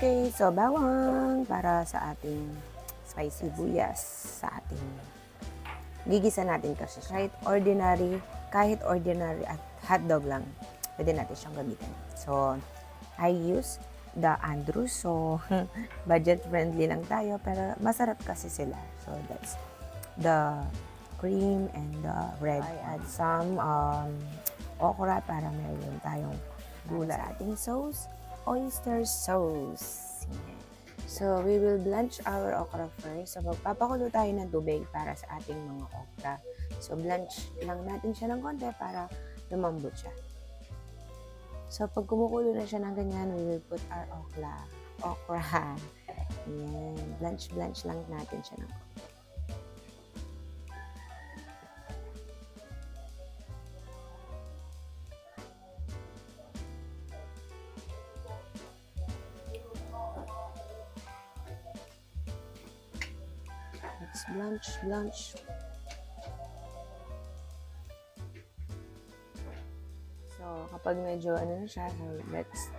Okay, so bawang para sa ating spicy buyas sa ating gigisa natin kasi kahit ordinary at hotdog lang, pwede natin siyang gamitin. So, I use the Andrews. So, budget friendly lang tayo pero masarap kasi sila. So, that's the cream and the red. I add some okra para meron tayong gulay. Sa ating sauce, oyster sauce. Yan. So, we will blanch our okra first. So, magpapakulo tayo ng tubig para sa ating mga okra. So, blanch lang natin siya ng konti para lumambot siya. So, pag kumukulo na siya ng ganyan, we will put our okra. Yan. Blanch lang natin siya ng konti. Let's blanch. So, kapag medyo ano na siya, so let's,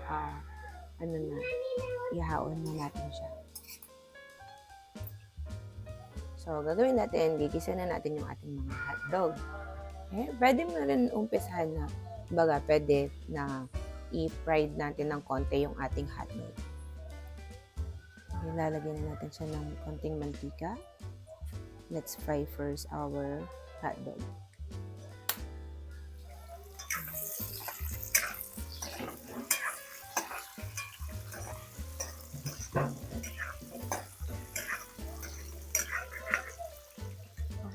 ihaon na natin siya. So, gagawin natin, gigisa na natin yung ating mga hotdog. Okay? Pwede mo rin umpisahan na, baga, pwede na i-fried natin ng konti yung ating hotdog. Ilalagyan na natin siya ng konting mantika. Let's fry first our hotdog.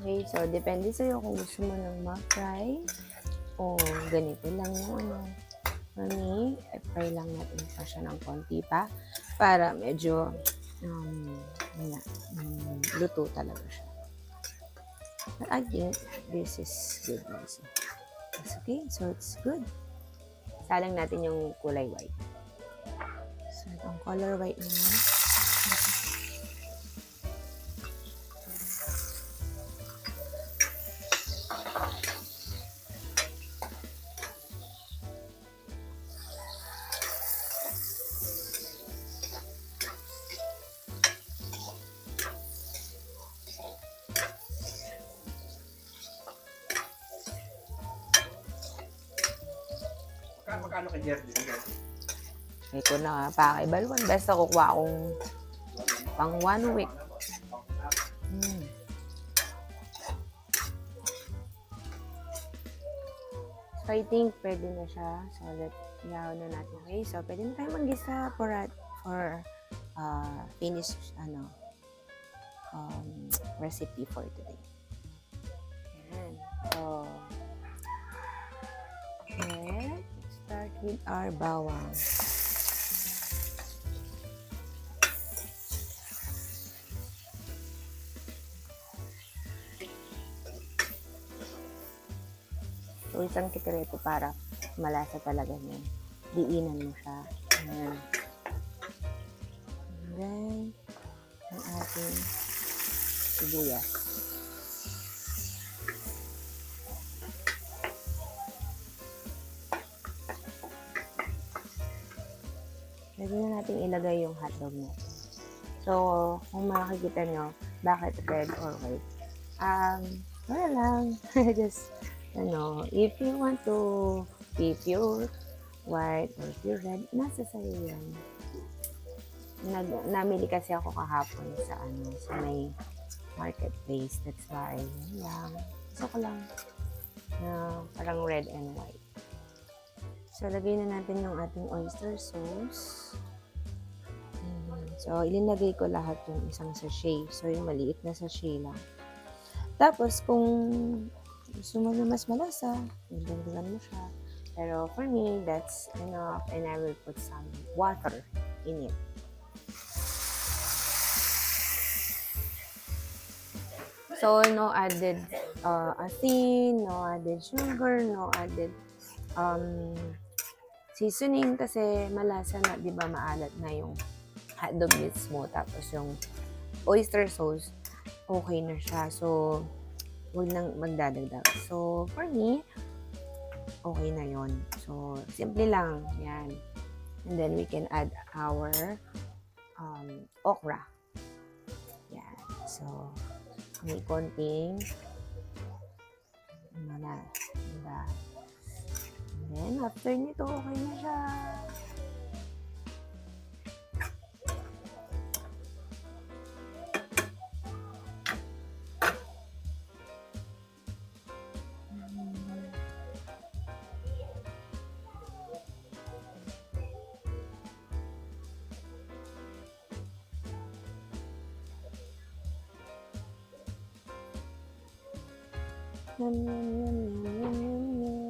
Okay, so depende sa'yo kung gusto mo nang ma-fry o ganito lang yung mami, i-fry lang natin pa siya ng konti pa para medyo luto talaga siya. But I think this is good also. It's okay, so it's good. Salang natin yung kulay white. So, itong color white naman. Magkano kay Jerry? Hindi ko na pakaibalwan. Basta kukuha akong pang 1 week. So, I think pwede na siya. So, ihaw na natin. Okay, so pwede na tayo mag-gisa for finished recipe for today. Ayan. So, let's start with our bawang. So, isang sikreto para malasa talaga niya. Diinan mo siya. Ayan. And then, ang ating sibuyas. Pwede na natin ilagay yung hotdog natin. So, kung makikita nyo, bakit red or white? Wala lang. Just, if you want to be pure white or pure red, nasa sa'yo yan. Namili kasi ako kahapon sa may marketplace. That's why, yan lang. Gusto ko lang na parang red and white. So, lagay na natin yung ating oyster sauce. So, ilinagay ko lahat yung isang sachet. So, yung maliit na sachet lang. Tapos, kung gusto mo na mas malasa, dagdagan mo siya. Pero, for me, that's enough. And I will put some water in it. So, no added asin, no added sugar, no added seasoning kasi malasa na, di ba, maalat na yung hotdog mismo. Tapos yung oyster sauce, okay na siya. So, huwag nang magdadagdag. So, for me, okay na yon. So, simple lang. Yan. And then, we can add our okra. Yan. So, may konting ano na, diba? And then, after nito, okay na siya. Yum, yum, yum, yum, yum, yum, yum.